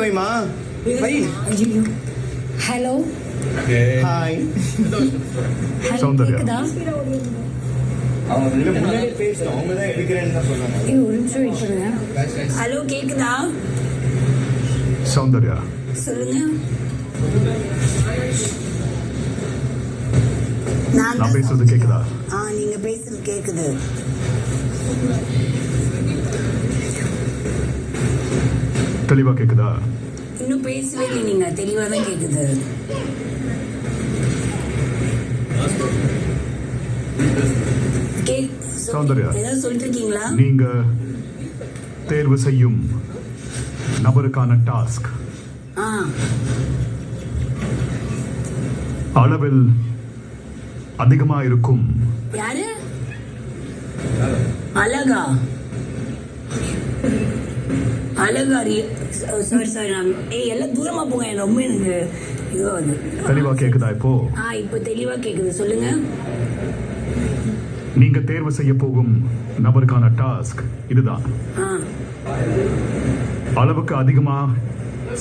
வைமா வை. Hello hi Soundarya. கேக்குதா? அவங்க முன்னாடியே பேசணும், அவங்க தான் எடுக்கிறேன்னு தான் சொன்னாங்க. ஒரு நிமிஷம் வெயிட் பண்ணுங்க. ஹலோ கேக்குதா? சௌந்தர்யா, சொல்லுங்க. நான் பேசுறது கேக்குதா? நீங்க பேசுறது கேக்குது. தெளிவா கேக்குதா? இன்னும் பேசவே இல்லை, நீங்க தெளிவா தான் கேக்குது. சௌந்தர்யா, ஏதாவது சொல்லிட்டு இருக்கீங்களா? நீங்க தேர்வு செய்யும் நபருக்கான டாஸ்க் அளவில் அதிகமா இருக்கும். யாரு? அழகா? அழகாரி? சாரி எல்லாம் தூரமா போங்க, ரொம்ப எனக்கு இதுவாகுது. தெளிவா கேக்குதா இப்போ? இப்போ தெளிவா கேக்குது, சொல்லுங்க. நீங்க தேர்வு செய்ய போகும் நபருக்கான டாஸ்க் இதுதான். அளவுக்கு அதிகமா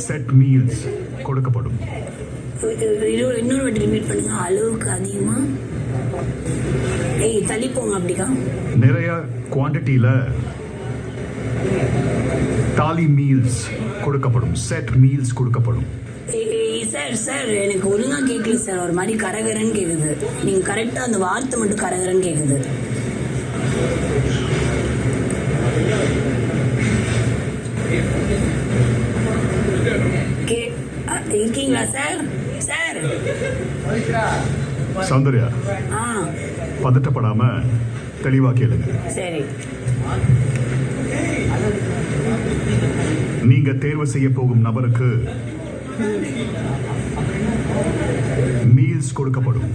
செட் மீல்ஸ் கொடுக்கப்படும். இன்னொரு வாட்டி ரிப்பீட் பண்ணுங்க. அளவுக்கு அதிகமா தள்ளி போங்க. அப்படிக்கா நிறைய குவான்டிட்டியில தாலி மீல்ஸ் கொடுக்கப்படும், செட் மீல்ஸ் கொடுக்கப்படும். சார் எனக்கு ஒழுங்கா கேட்கல சார், ஒரு மாதிரி கரகரன்னு கேக்குது. நீங்க கரெக்டா அந்த வார்த்தை மட்டும் கரகரன்னு கேக்குது. இருக்கீங்களா சார்? சார் சௌந்தர்யா, பதட்டப்படாம தெளிவா கேளுங்க. சரி. நீங்க தேர்வு செய்ய போகும் நபருக்கு மீல்ஸ் கொடுக்கப்படும்.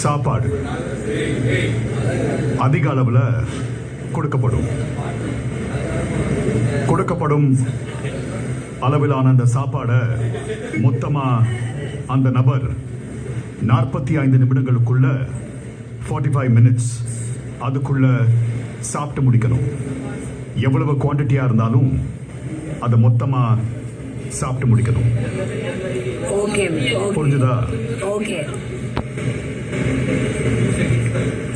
சாப்பாடு அதிக அளவுல கொடுக்கப்படும். அளவிலான அந்த சாப்பாடை மொத்தமா அந்த நபர் 45 நிமிடங்களுக்குள்ள 45 மினிட்ஸ் அதுக்குள்ள சாப்பிட்டு முடிக்கணும். எவ்வளவு குவான்டிட்டியா இருந்தாலும் அதை மொத்தமா சாப்பிட்டு முடிக்கணும். புரிஞ்சுதா?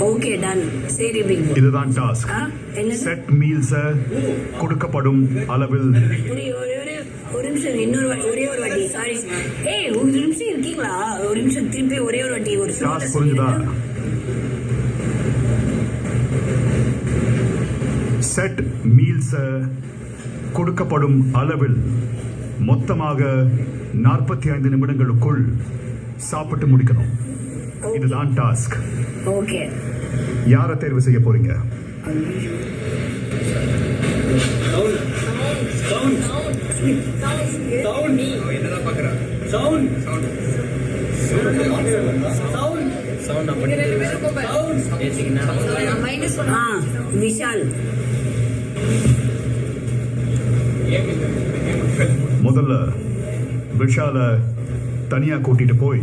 Okay done. சரி, இதுதான் டாஸ்க். செட் மீல்ஸ் கொடுக்கப்படும் அளவில். ஒரு நிமிஷம், இன்னொரு ஒரே ஒரு வாட்டி. சாரி, ஒரு நிமிஷம் இருக்கீங்களா? ஒரு நிமிஷம் திருப்பி ஒரே ஒரு வாட்டி. ஒரு டாஸ்க் புரிஞ்சுதா? செட் மீல்ஸ் கொடுக்கப்படும் அளவில் மொத்தமாக 45 நிமிடங்களுக்குள் சாப்பிட்டு முடிக்கணும். இதுதான் டாஸ்க். ஓகே. யாரை தேர்வு செய்ய போறீங்க? விஷால். முதல்ல விஷால தனியா கூட்டிட்டு போய்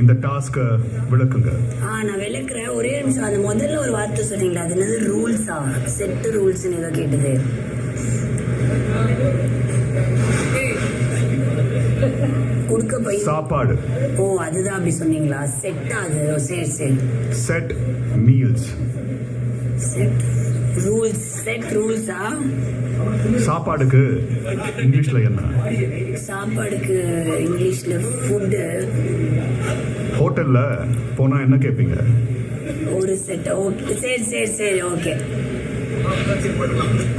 இந்த டாஸ்க விளக்குங்க. நான் விளக்குறேன். ஒரே நிமிஷம். அது முதல்ல ஒரு வார்த்தை சொன்னீங்களா, அது என்னது? ரூல்ஸா? செட் ரூல்ஸ் ஏதோ கேட்டது. சாப்பாடு. அதுதான் அப்படி சொன்னீங்களா? செட். அது சரி சரி. Set meals. Set rules. செட் ரூல்ஸா? சாப்பாடுக்கு இங்கிலீஷ்ல என்ன? சாப்பாடுக்கு இங்கிலீஷ்ல ஃபுட். ஹோட்டல்ல போனா என்ன கேட்பீங்க? ஒரு செட். ஓகே, சரி சரி சரி. ஓகே,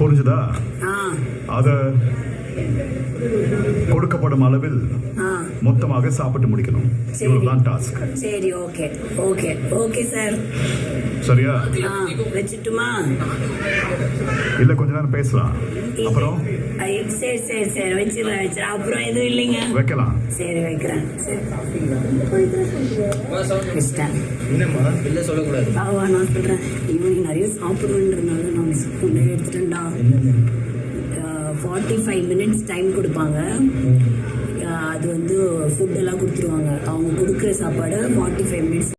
புரிஞ்சுதா? அத கொடுக்கப்படும் அளவில் மொத்தமாக சாப்பிட்டு முடிக்கணும். இவ்வளவுதான் டாஸ்க். சரி, ஓகே ஓகே ஓகே சார். சரியா? வச்சுட்டுமா? இல்ல கொஞ்ச நேரம் பேசலாம். அப்புறம் சரி சரி சரி வச்சிடறேன். அப்புறம் எதுவும் இல்லைங்க, வைக்கலாம். சரி வைக்கிறேன். என்னம்மா சொல்லக்கூடாது. நான் சொல்றேன், இவனுக்கு நிறைய சாப்பிடுவேன்றதுனால நான் ஸ்பூன் எடுத்துட்டேன்டா. 45 மினிட்ஸ் டைம் கொடுப்பாங்க. அது வந்து ஃபுட்டெல்லாம் கொடுத்துருவாங்க. அவங்க கொடுக்குற சாப்பாடு 45 மினிட்ஸ்